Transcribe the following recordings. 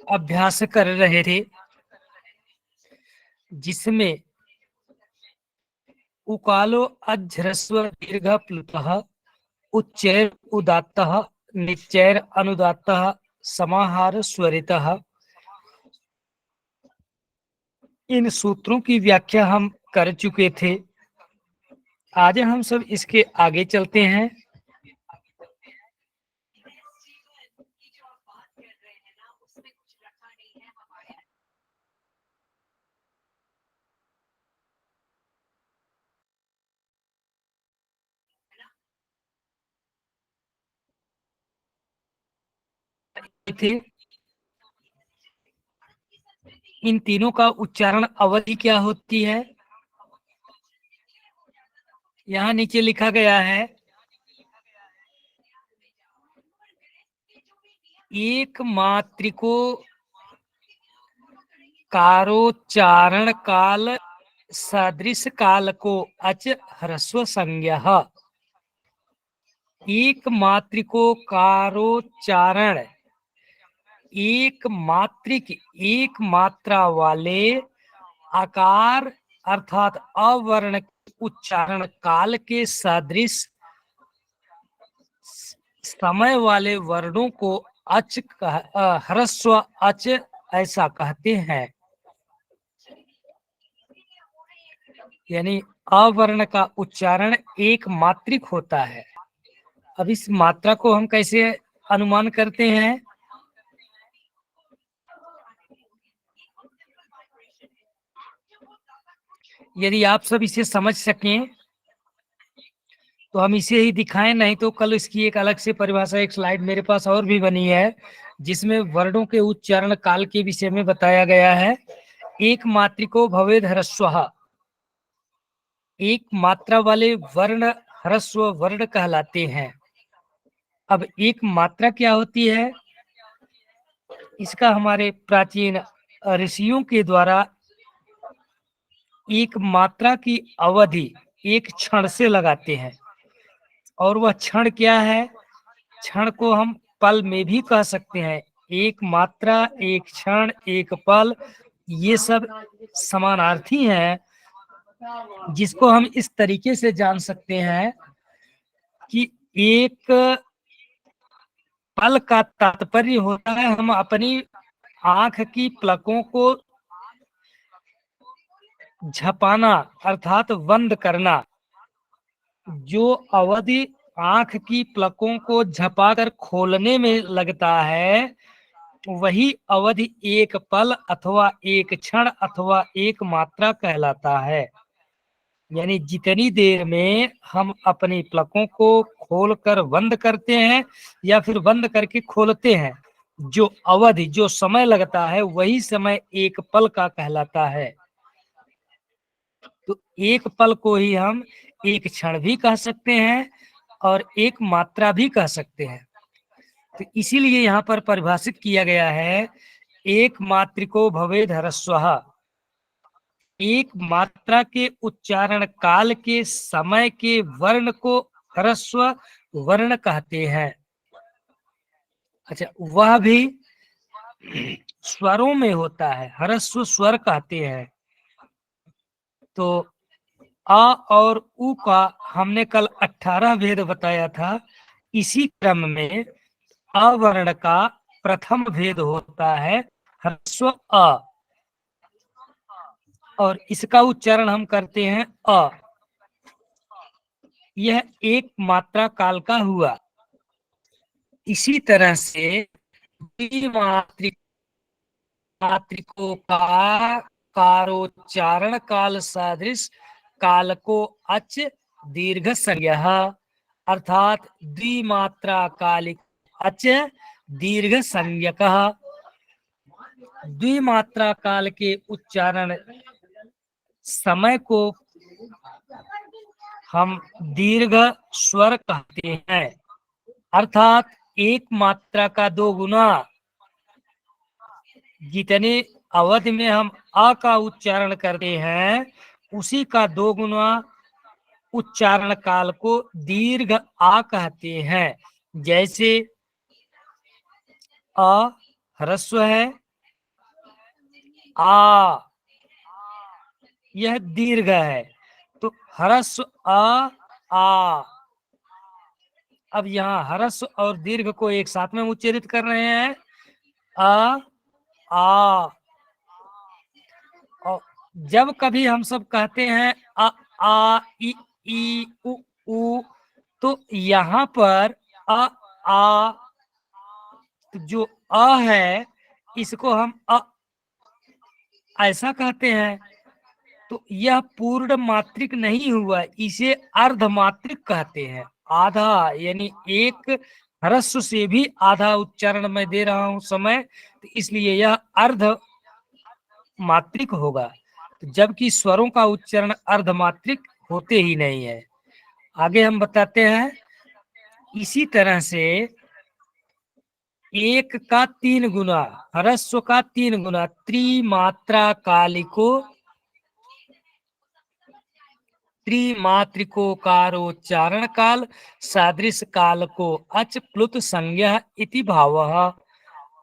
अभ्यास कर रहे थे, जिसमें उकालो अज्रस्व दीर्घ प्लुतः उच्चैर उदात्तः निच्चैर अनुदात्तः समाहार स्वरितः। इन सूत्रों की व्याख्या हम कर चुके थे। आज हम सब इसके आगे चलते हैं। थे इन तीनों का उच्चारण अवधि क्या होती है? यहाँ नीचे लिखा गया है, एक मात्रिको कारोच्चारण काल सदृश काल को अच ह्रस्व संज्ञः। एक मात्रिको कारोच्चारण, एक मात्रिक एक मात्रा वाले आकार अर्थात अवर्ण उच्चारण काल के सदृश समय वाले वर्णों को अच ह्रस्व अच ऐसा कहते हैं। यानी अवर्ण का उच्चारण एक मात्रिक होता है। अब इस मात्रा को हम कैसे अनुमान करते हैं? यदि आप सब इसे समझ सकें तो हम इसे ही दिखाएं, नहीं तो कल इसकी एक अलग से परिभाषा, एक स्लाइड मेरे पास और भी बनी है जिसमें वर्णों के उच्चारण काल के विषय में बताया गया है। एक मात्रिको भवेद ह्रस्वः, एक मात्रा वाले वर्ण ह्रस्व वर्ण कहलाते हैं। अब एक मात्रा क्या होती है, इसका हमारे प्राचीन ऋषियों के द्वारा एक मात्रा की अवधि एक क्षण से लगाते हैं। और वह क्षण क्या है? क्षण को हम पल में भी कह सकते हैं। एक मात्रा, एक क्षण, एक पल, ये सब समानार्थी हैं, जिसको हम इस तरीके से जान सकते हैं कि एक पल का तात्पर्य होता है हम अपनी आंख की पलकों को झपाना अर्थात बंद करना। जो अवधि आंख की पलकों को झपाकर खोलने में लगता है, वही अवधि एक पल अथवा एक क्षण अथवा एक मात्रा कहलाता है। यानी जितनी देर में हम अपनी पलकों को खोलकर बंद करते हैं या फिर बंद करके खोलते हैं, जो अवधि जो समय लगता है वही समय एक पल का कहलाता है। तो एक पल को ही हम एक क्षण भी कह सकते हैं और एक मात्रा भी कह सकते हैं। तो इसीलिए यहाँ पर परिभाषित किया गया है, एक मात्रिको भवेद ह्रस्वः, एक मात्रा के उच्चारण काल के समय के वर्ण को ह्रस्व वर्ण कहते हैं। अच्छा, वह भी स्वरों में होता है, ह्रस्व स्वर कहते हैं। तो अ और उ का हमने कल 18 भेद बताया था। इसी क्रम में अवर्ण का प्रथम भेद होता है ह्रस्व अ, और इसका उच्चारण हम करते हैं अ। यह एक मात्रा काल का हुआ। इसी तरह से मात्रिकों का कारोच्चारण काल सदृश काल को अच दीर्घ संज्ञः अर्थात द्विमात्रा कालिक अच दीर्घ संज्ञकः। द्विमात्रा काल के उच्चारण समय को हम दीर्घ स्वर कहते हैं, अर्थात एक मात्रा का 2 गुना। जितने अवधि में हम अ का उच्चारण करते हैं, उसी का 2 गुना उच्चारण काल को दीर्घ आ कहते हैं। जैसे अ ह्रस्व है, आ यह दीर्घ है। तो ह्रस्व अ आ। अब यहाँ ह्रस्व और दीर्घ को एक साथ में उच्चारित कर रहे हैं, अ आ। और जब कभी हम सब कहते हैं अ आ ई उ, तो यहाँ पर अ आ, तो जो अ है इसको हम ऐसा कहते हैं, तो यह पूर्ण मात्रिक नहीं हुआ, इसे अर्धमात्रिक कहते हैं। आधा यानी एक ह्रस्व से भी आधा उच्चारण मैं दे रहा हूं समय, तो इसलिए यह अर्ध मात्रिक होगा, तो जबकि स्वरों का उच्चारण अर्धमात्रिक होते ही नहीं है। आगे हम बताते हैं, इसी तरह से एक का 3 गुना, ह्रस्व का 3 गुना, त्रिमात्रा कालिको त्रिमात्रिकोकारोच्चारण काल सादृश काल को अच प्लुत संज्ञा इति भावः।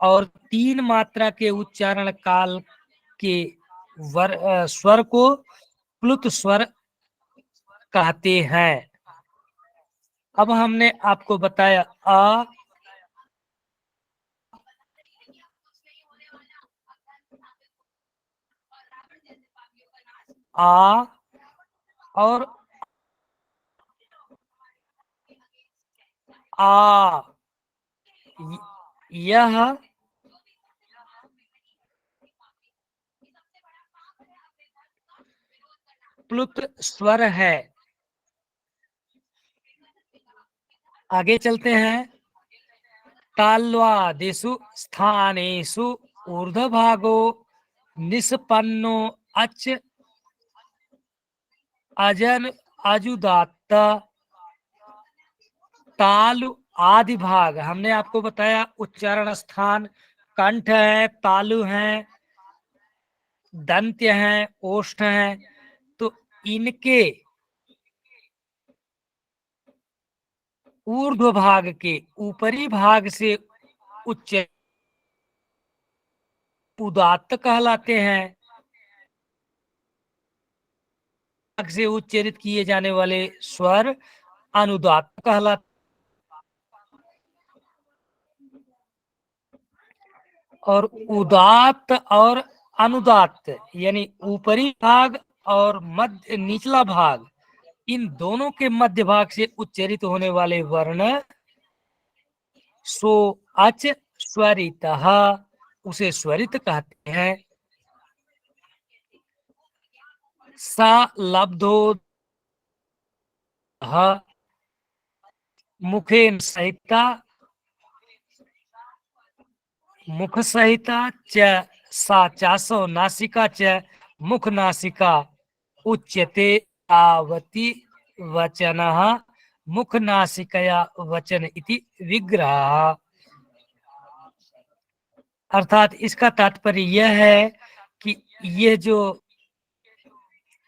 और 3 मात्रा के उच्चारण काल के स्वर को प्लुत स्वर कहते हैं। अब हमने आपको बताया आ और आ, यह प्लुत स्वर है। आगे चलते हैं, ताल्वादिषु स्थानेषु ऊर्ध्वभागो निष्पन्नो अच अजन अजुदात्त तालु आदि भाग। हमने आपको बताया उच्चारण स्थान कंठ है, तालु है, दंत्य है, ओष्ठ है, तो इनके ऊर्ध्व भाग के ऊपरी भाग से उच्च उदात्त कहलाते हैं। से उच्चारित किए जाने वाले स्वर अनुदात्त कहलाते। और उदात्त और अनुदात्त यानी ऊपरी भाग और मध्य निचला भाग, इन दोनों के मध्य भाग से उच्चारित होने वाले वर्ण सो अच स्वरितः, उसे स्वरित कहते हैं। सा लब्धो मुखेन सहिता मुख सहिता च सा चासो नासिका च मुख नासिका उच्यते आवति वचनः मुख नासिकया वचन इति विग्रह। अर्थात इसका तात्पर्य यह है कि ये जो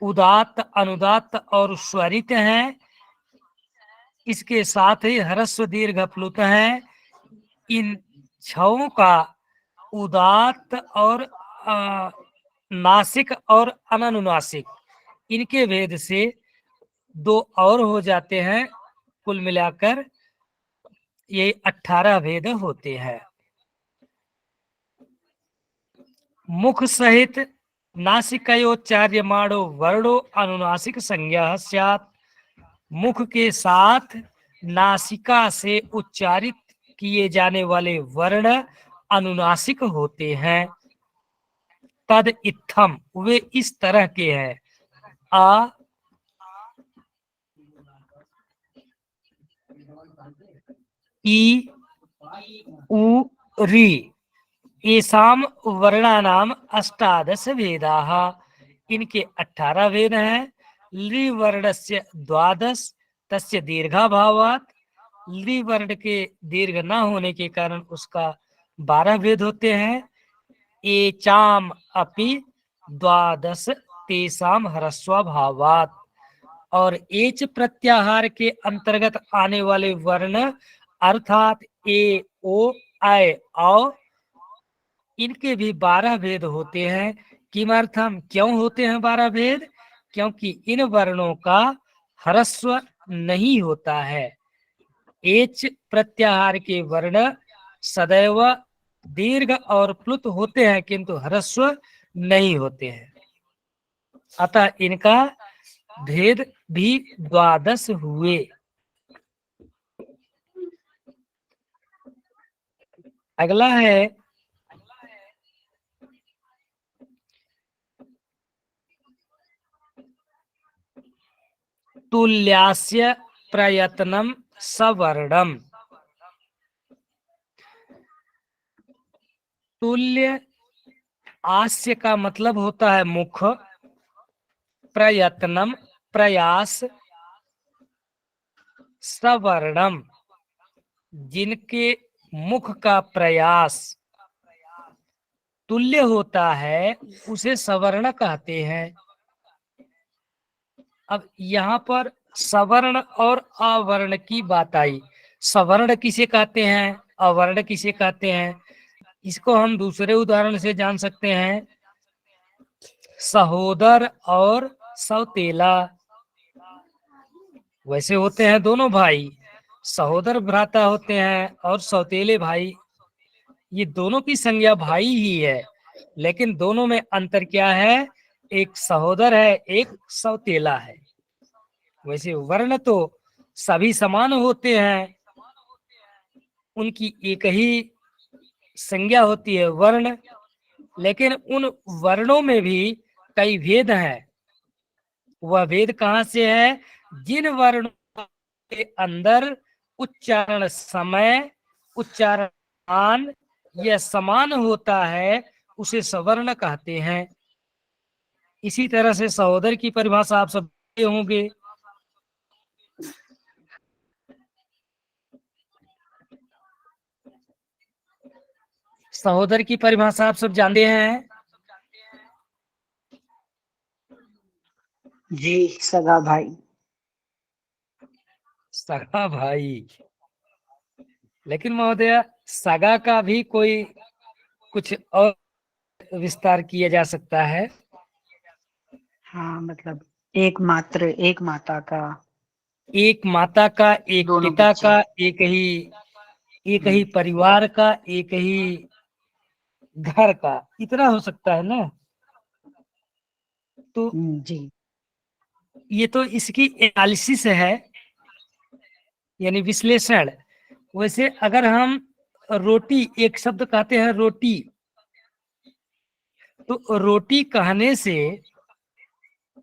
उदात्त, अनुदात्त और स्वरित हैं, इसके साथ ही ह्रस्व दीर्घ प्लुत हैं। इन छओं का उदात्त और नासिक और अननुनासिक, इनके भेद से 2 और हो जाते हैं। कुल मिलाकर ये 18 भेद होते हैं। मुख सहित नासिकयोच्चार्यमाणो वर्णो अनुनासिक संज्ञा स्यात्। मुख के साथ नासिका से उच्चारित किए जाने वाले वर्ण अनुनासिक होते हैं। तद इत्थम, वे इस तरह के हैं, आ ई उ री, येषाम वर्णानाम अष्टादश भेदाः। इनके 18 भेद हैं। लि वर्णस्य द्वादश तस्य दीर्घाभावात्, लि वर्ण के दीर्घ न होने के कारण उसका 12 भेद होते हैं। एचाम अपि द्वादश तेसाम ह्रस्वभावात्, और एच प्रत्याहार के अंतर्गत आने वाले वर्ण अर्थात ए ओ ऐ औ इनके भी 12 भेद होते हैं। किमर्थम, क्यों होते हैं 12 भेद? क्योंकि इन वर्णों का ह्रस्व नहीं होता है। एच प्रत्याहार के वर्ण सदैव दीर्घ और प्लुत होते हैं, किंतु ह्रस्व नहीं होते हैं। अतः इनका भेद भी 12 हुए। अगला है तुल्यास्य प्रयत्नम सवर्णम। तुल्य आस्य का मतलब होता है मुख, प्रयत्नम प्रयास, सवर्णम जिनके मुख का प्रयास तुल्य होता है उसे सवर्ण कहते हैं। अब यहाँ पर सवर्ण और अवर्ण की बात आई। सवर्ण किसे कहते हैं, अवर्ण किसे कहते हैं, इसको हम दूसरे उदाहरण से जान सकते हैं। सहोदर और सौतेला, वैसे होते हैं दोनों भाई, सहोदर भ्राता होते हैं और सौतेले भाई, ये दोनों की संज्ञा भाई ही है, लेकिन दोनों में अंतर क्या है, एक सहोदर है एक सौतेला है। वैसे वर्ण तो सभी समान होते हैं, उनकी एक ही संज्ञा होती है वर्ण, लेकिन उन वर्णों में भी कई भेद हैं। वह भेद कहाँ से है? जिन वर्णों के अंदर उच्चारण समय, उच्चारण मान यह समान होता है उसे सवर्ण कहते हैं। इसी तरह से सहोदर की परिभाषा आप सब जानते होंगे। सहोदर की परिभाषा आप सब जानते हैं। जी, सगा भाई। सगा भाई, लेकिन महोदय सगा का भी कोई कुछ और विस्तार किया जा सकता है। हाँ, मतलब एक मात्र, एक माता का एक माता का, एक दोनों पिता बच्चे। का, एक ही हम्म। परिवार का, एक ही घर का, इतना हो सकता है ना। तो जी। ये तो इसकी एनालिसिस है, यानी विश्लेषण। वैसे अगर हम रोटी, एक शब्द कहते हैं रोटी, तो रोटी कहने से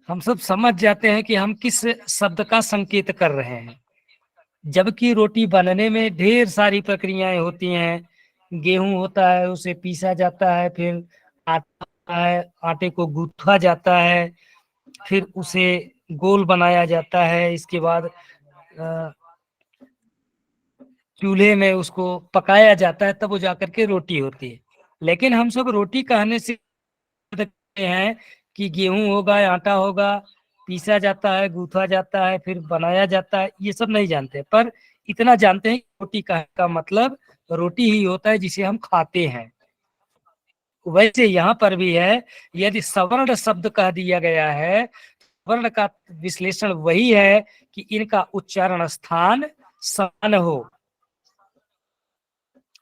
हम सब समझ जाते हैं कि हम किस शब्द का संकेत कर रहे हैं, जबकि रोटी बनने में ढेर सारी प्रक्रियाएं होती हैं। गेहूं होता है, उसे पीसा जाता है, फिर आटा होता है, आटे को गूंथा जाता है, फिर उसे गोल बनाया जाता है, इसके बाद चूल्हे में उसको पकाया जाता है, तब वो जाकर के रोटी होती है। लेकिन हम सब रोटी कहने से देखते हैं कि गेहूं होगा, आटा होगा, पीसा जाता है, गूंथा जाता है, फिर बनाया जाता है, ये सब नहीं जानते। पर इतना जानते हैं कि रोटी का मतलब रोटी ही होता है जिसे हम खाते हैं। वैसे यहाँ पर भी है, यदि सवर्ण शब्द कह दिया गया है, वर्ण का विश्लेषण वही है कि इनका उच्चारण स्थान समान हो।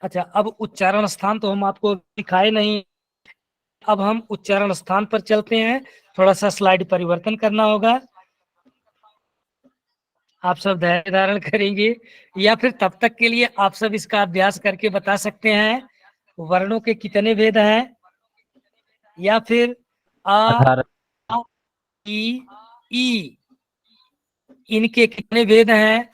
अच्छा, अब उच्चारण स्थान तो हम आपको दिखाए नहीं, अब हम उच्चारण स्थान पर चलते हैं। थोड़ा सा स्लाइड परिवर्तन करना होगा, आप सब धैर्य धारण करेंगे, या फिर तब तक के लिए आप सब इसका अभ्यास करके बता सकते हैं वर्णों के कितने भेद हैं, या फिर आ 18। ई ई इनके कितने भेद हैं,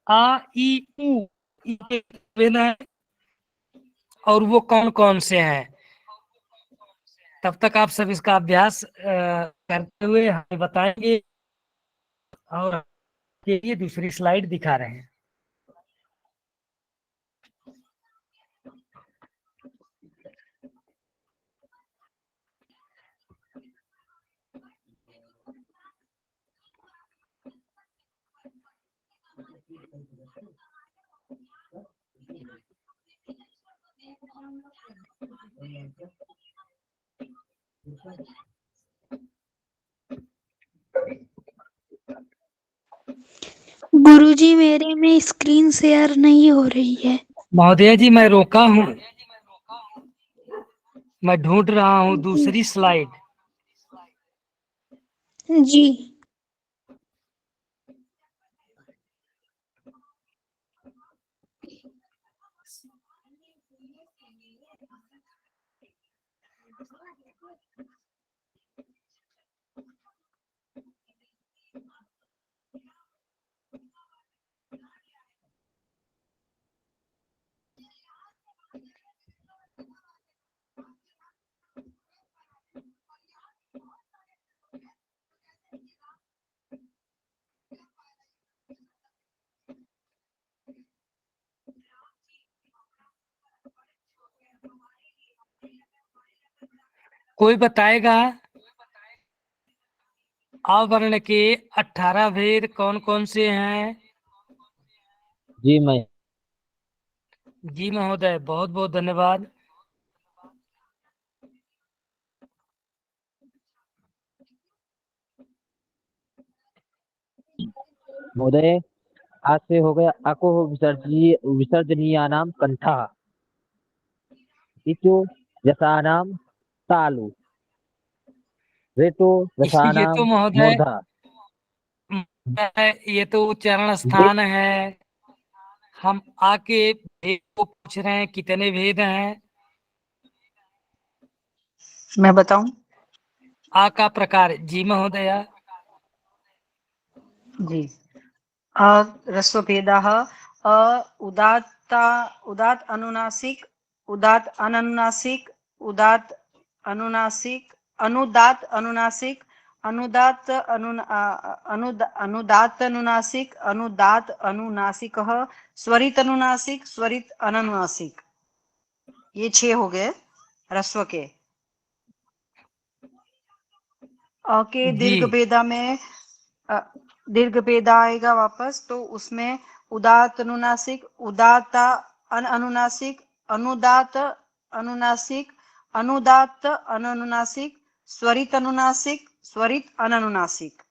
आ ई उ इनके कितने भेद हैं, और वो कौन कौन से हैं। तब तक आप सब इसका अभ्यास करते हुए हमें बताएंगे, और आपके लिए दूसरी स्लाइड दिखा रहे हैं। गुरुजी मेरे में स्क्रीन शेयर नहीं हो रही है। महोदया जी मैं रोका हूँ, मैं ढूंढ रहा हूँ दूसरी स्लाइड। जी कोई बताएगा आवर्ण के 18 भेद कौन कौन से हैं? जी मैं जी महोदय, बहुत बहुत धन्यवाद। महोदय, आज से हो गया अको विसर्जनीयानां कंठः इचो यशानां तालु रेतो ये रसानां तो महोदय, मूर्धा। ये तो उच्चारण स्थान है। हम आके भेद को पूछ रहे हैं कितने भेद हैं? मैं बताऊं? आ का प्रकार। जी महोदया। जी। अ ह्रस्वभेदाः अ उदात्ता उदात अनुनासिक उदात अननुनासिक उदात अनुनासिक अनुदात अनुनासिक अनुदात अनुदात अनुनासिक अनुदात अनुनासिकः स्वरित अनुनासिक स्वरित अननुनासिक। ये 6 हो गए ह्रस्व के। अ के जी दीर्घ भेदा में दीर्घ भेदा आएगा वापस, तो उसमें उदात अनुनासिक उदाता अनुनासिक अनुदात अनुनासिक अनुदात अनुनासिक स्वरित अनुनासिक स्वरित अननुनासिक।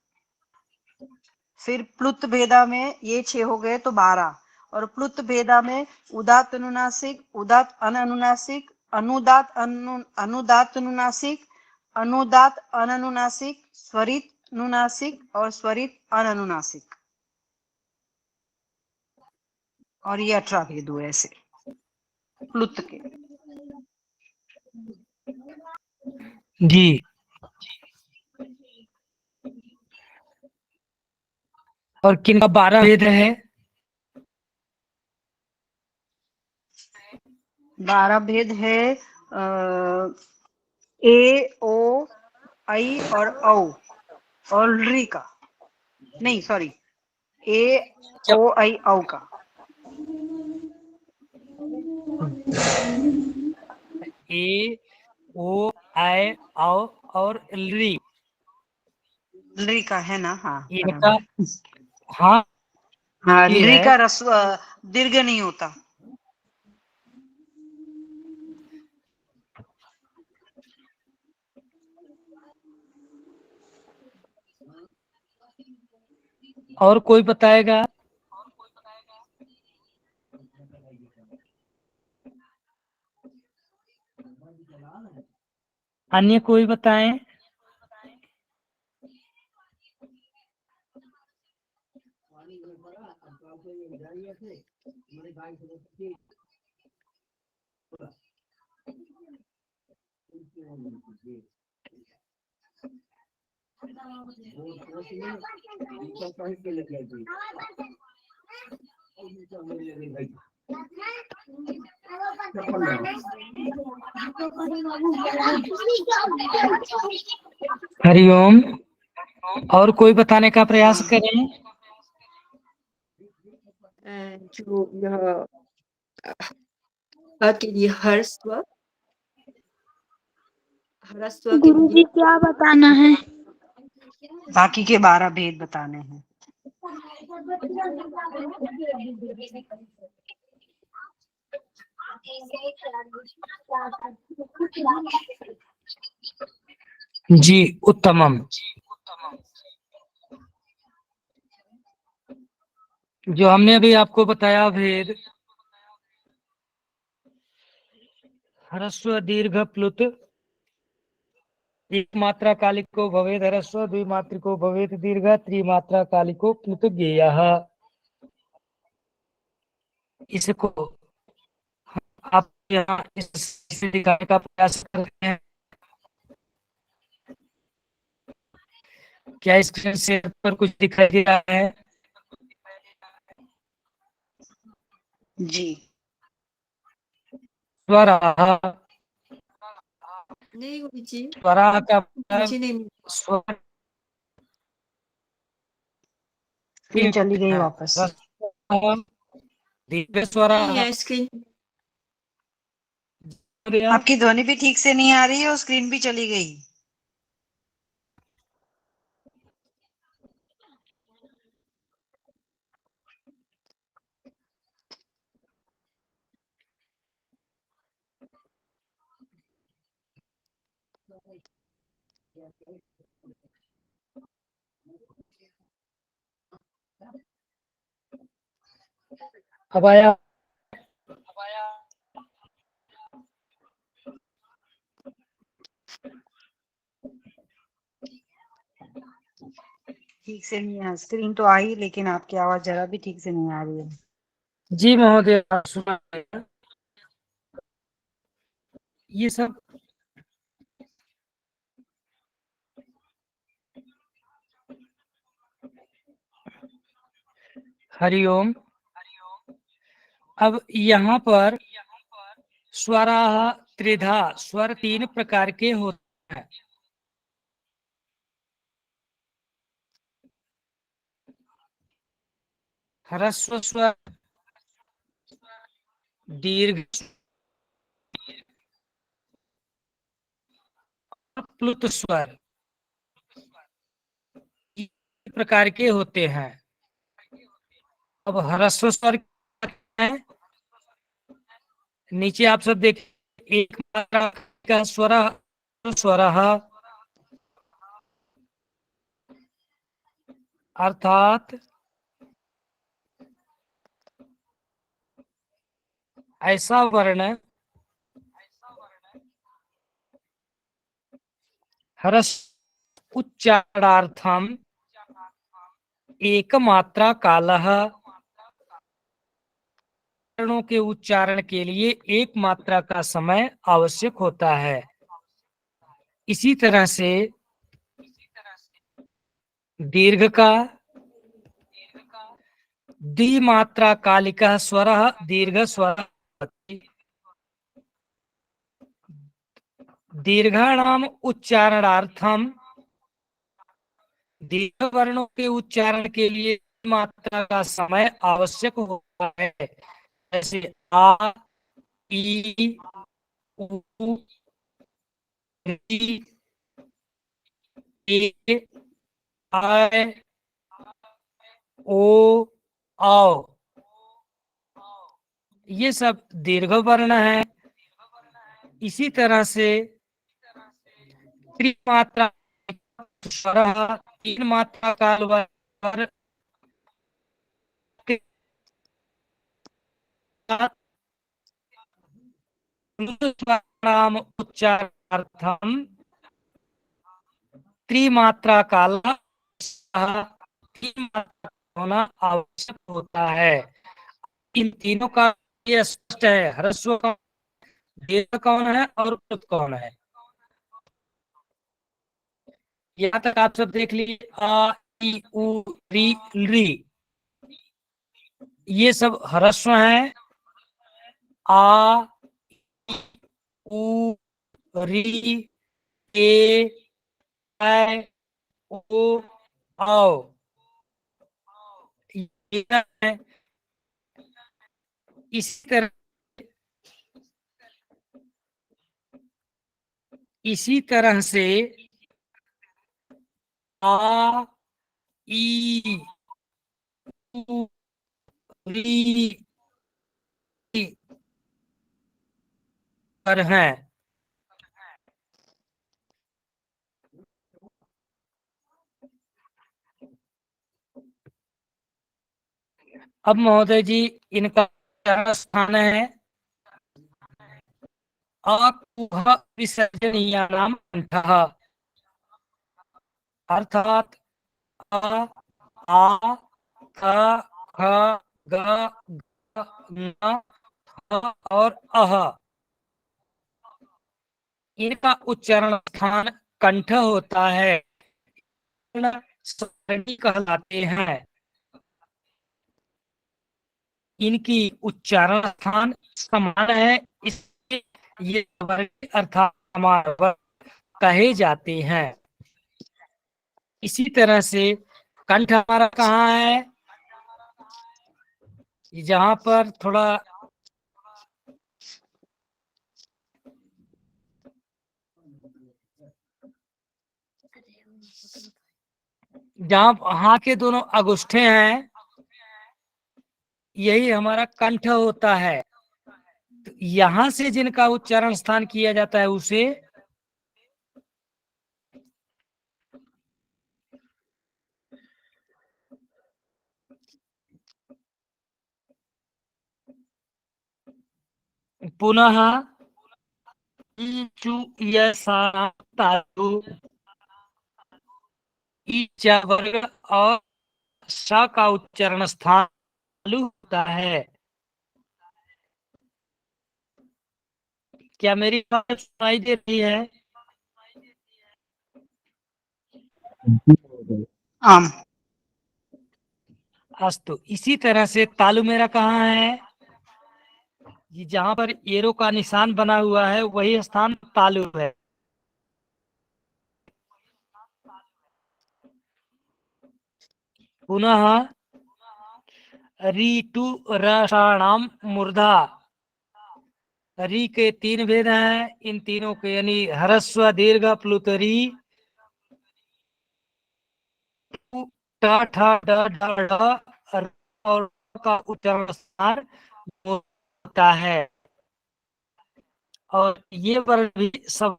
फिर प्लुत भेदा में ये 6 हो गए तो 12, और प्लुत भेदा में उदात अनुनासिक उदात अननुनासिक अनुदात अनुदात अनुनासिक अनुदात अननुनासिक स्वरित नुनासिक और स्वरित अननुनासिक। और ये 18 भेद हुए ऐसे प्लुत के। जी। और किन का 12 भेद है? 12 भेद है ए ओ आई और औ और री का, नहीं सॉरी, ए ओ आई औ का। ए ओ आई औ और ली। री का है ना? हाँ इनका, बराबर। हाँ हाँ, ये री है। का रस्व दीर्घ नहीं होता। और कोई बताएगा? अन्य कोई बताएं? हरिओम। और कोई बताने का प्रयास करें? जो यह के लिए ह्रस्व ह्रस्व के गुरुजी लिए क्या बताना है? बाकी के 12 भेद बताने हैं। जी उत्तमम। जो हमने अभी आपको बताया भेद ह्रस्व दीर्घ प्लुत, एक मात्रा कालिको भवेद ह्रस्व, द्विमात्रिको भवेद दीर्घ, त्रिमात्रा कालिको प्लुत ज्ञेयः। इसको आप यहाँ इसे दिखाने का प्रयास कर रहे हैं। क्या स्क्रीन शेयर पर कुछ दिखाई दे रहा है? जी स्वराः, नहीं गुरुजी, स्वराः का मतलब मुझे नहीं। स्वर स्क्रीन चली गई है। वापस। ह्रस्व दीर्घ नहीं स्वराः। है स्क्रीन। आपकी ध्वनि भी ठीक से नहीं आ रही है और स्क्रीन भी चली गई। अब आया? ठीक से नहीं है, स्क्रीन तो आई लेकिन आपकी आवाज जरा भी ठीक से नहीं आ रही है। जी महोदय, सुना है। ये सब हरिओम। अब यहाँ पर स्वराः त्रिधा, स्वर 3 प्रकार के होते हैं। ह्रस्व स्वर, दीर्घ प्लुत स्वर, ये प्रकार के होते हैं। अब ह्रस्व स्वर क्या है? नीचे आप सब देख, एक मात्रा का स्वर स्वरः, अर्थात ऐसा वर्ण ह्रस्व उच्चारणार्थम एक मात्रा कालः, वर्णों के उच्चारण के लिए एक मात्रा का समय आवश्यक होता है। इसी तरह से दीर्घ का द्विमात्रा कालिकः स्वरः दीर्घ स्वर, दीर्घाणाम उच्चारणार्थम, दीर्घ वर्णों के उच्चारण के लिए मात्रा का समय आवश्यक होता है। जैसे आ, ई, उ, री, ए, आय, ओ, औ, ये सब दीर्घ वर्ण है। इसी तरह से त्रिमात्रा स्वरः, 3 मात्रा काल वर्ग नाम उच्चारार्थम त्रिमात्रा काल होना आवश्यक होता है। इन तीनों का ये स्पष्ट है। ह्रस्व कौन, दीर्घ कौन है और प्लुत कौन है। यहाँ तक आप सब देख लीजिए, आ, ई, उ, री, ये सब ह्रस्व हैं। आ, उ, री, ए, ऐ, ओ, औ, ये है। इसी तरह से आ, ई, उ, री, पर हैं। अब महोदय जी इनका क्या स्थान है? अकुह विसर्जनीयानाम कंठः, अर्थात अ, आ, क, ख, ग, घ, ङ, फ और अह, इनका उच्चारण स्थान कंठ होता है, स्वरणी कहलाते हैं। इनकी उच्चारण स्थान समान है, इसलिए ये वर्ग अर्थात समार वर्ग कहे जाते हैं। इसी तरह से कंठ हमारा कहाँ है? जहाँ पर थोड़ा जहाँ हाथ के दोनों अंगूठे हैं, यही हमारा कंठ होता है। तो यहाँ से जिनका उच्चारण स्थान किया जाता है उसे पुनः ईचु यसा तालु, ईचा वर्ग और सा का उच्चारण स्थान तालु होता है। क्या मेरी बात सुनाई दे रही है? आम। अस्तु, इसी तरह से तालु मेरा कहाँ है? ये जहाँ पर एरो का निशान बना हुआ है वही स्थान तालु है। पुनः ऋतु रसाणाम मूर्धा, री के 3 भेद हैं, इन तीनों के यानी ह्रस्व दीर्घ प्लुत री, ट ठ ड ढ ढ र और का उच्चारण स्थान होता है। और ये वर्ण भी सब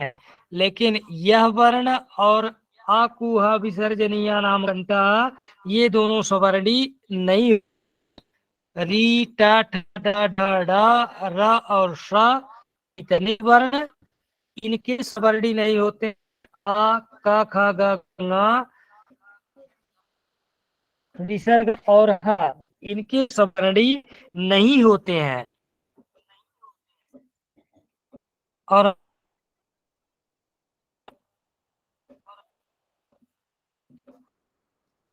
है, लेकिन यह वर्ण और आकुह विसर्जनीय नाम घंटा, ये दोनों स्ववर्णी नहीं। री ट ठ ड ढ ढ र और श इतने वर्ण इनके स्ववर्णी नहीं होते। आ क ख ग घ विसर्ग और ह इनके स्ववर्णी नहीं होते हैं। और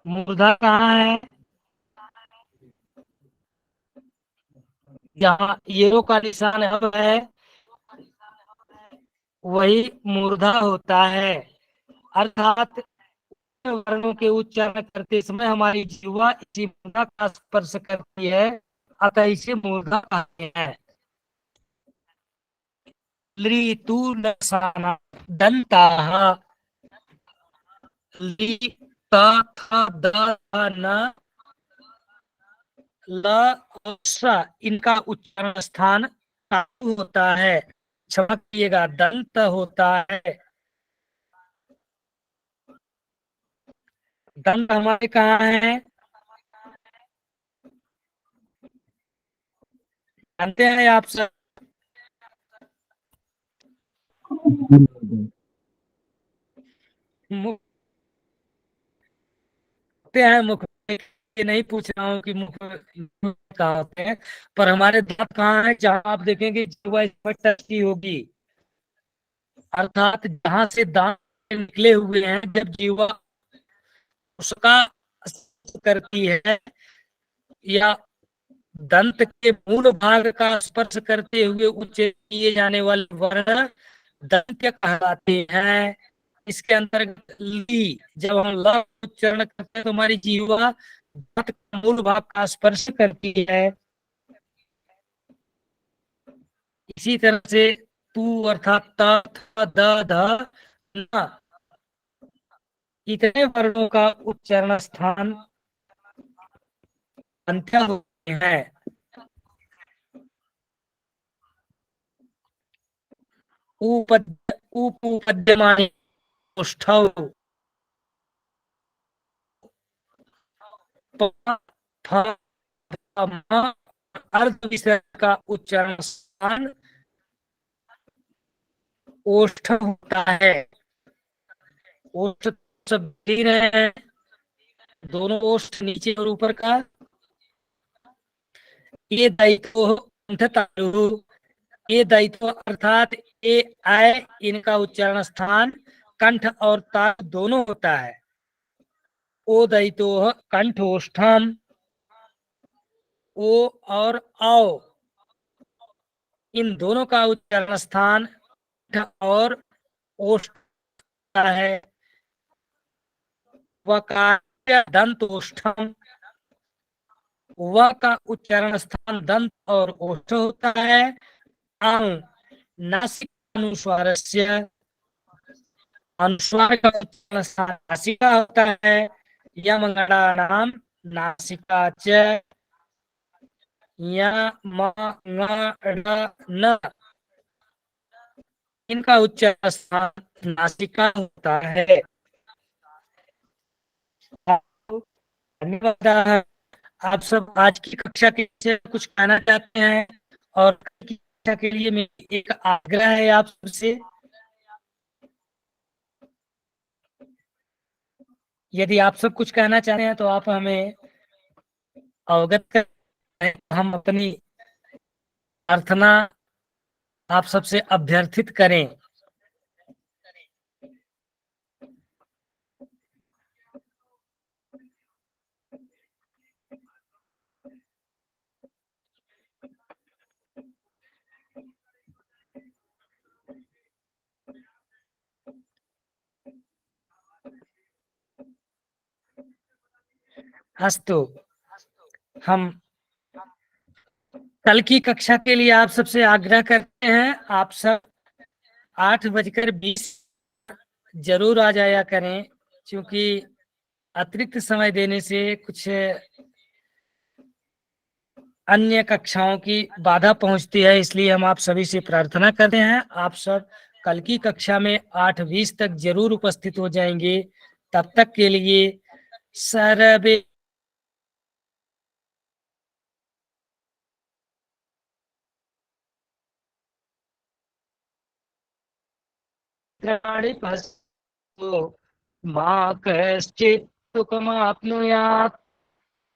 मूर्धा कहाँ है? जहाँ एरो का निशान है वही मूर्धा होता है। अर्थात वर्णों के उच्चारण करते समय हमारी जीवा इसी मूर्धा का स्पर्श करती है, अतः इसे मूर्धा कहते हैं। ऋतु लसाना दंताः, लि त थ द ध न ल और स इनका उच्चारण स्थान तालु होता है। क्षमा कीजिएगा, दंत होता है। दंत हमारे कहाँ है? जानते हैं आप सब? मुख होते हैं, मुख में। ये नहीं पूछ रहा हूँ कि मुख कहाँ होते हैं, पर हमारे दांत कहाँ है? जहाँ आप देखेंगे जीवा स्पष्ट की होगी, अर्थात जहाँ से दांत निकले हुए हैं, जब जीवा उसका करती है या दंत के मूल भाग का स्पर्श करते हुए उच्चारित किए जाने वाले वर्ण दंत्य कहलाते हैं। इसके अंतर्गत ली, जब हम ल उच्चारण करते हैं तो हमारी जीवा दंत के मूल भाग का स्पर्श करती है। इसी तरह से तू अर्थात त थ द ध न इतने वर्णों का उच्चारण स्थान अंत्य होते हैं। उपपद्यमाने ओष्ठौ अर्ध विसर्ग का उच्चारण स्थान ओष्ठ होता है। ओष्ठ सब तीन है, दोनों ओष्ठ नीचे और ऊपर का। ये दायित्व तालु, ये दायित्व अर्थात ए आय इनका उच्चारण स्थान कंठ और ताल दोनों होता है। ओ दायित्व कंठोष्ठम, ओ और आओ इन दोनों का उच्चारण स्थान और ओष्ठ है। वकार दंतोष्ठम, व का उच्चारण स्थान दंत और ओष्ठ होता है। अंग नासिकानुस्वारस्य, अनुस्वार का उच्चारण स्थान नासिका होता है। यमगणानाम नासिका च, न इनका उच्चारण स्थान नासिका होता है। धन्यवाद। आप सब आज की कक्षा के लिए कुछ कहना चाहते हैं? और की कक्षा के लिए मेरी एक आग्रह है आप सबसे, यदि आप सब कुछ कहना चाहते हैं तो आप हमें अवगत करें, हम अपनी प्रार्थना आप सबसे अभ्यर्थित करें। अस्तु, हम कल की कक्षा के लिए आप सबसे आग्रह करते हैं, आप सब 8:20 जरूर आ जाया करें, क्योंकि अतिरिक्त समय देने से कुछ अन्य कक्षाओं की बाधा पहुंचती है। इसलिए हम आप सभी से प्रार्थना करते हैं आप सब कल की कक्षा में 8:20 तक जरूर उपस्थित हो जाएंगे। तब तक के लिए सर्वे मा कश्चित् सुखमाप्नुयात्।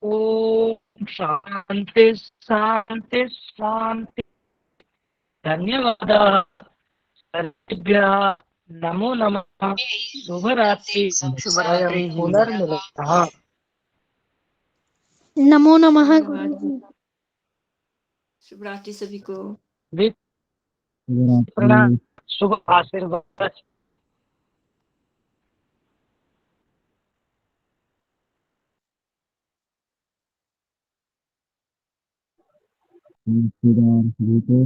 ओम शांति शांति शांति। धन्यवाद सर्वेभ्यः। नमो नमः। शुभरात्रि। शुभरात्रि। पुनर्मिलामः। नमो नमः धन्यवाद। गुरुजी। शुभ रात्रि सभी को। प्रणाम। शुभ आशीर्वाद। रितु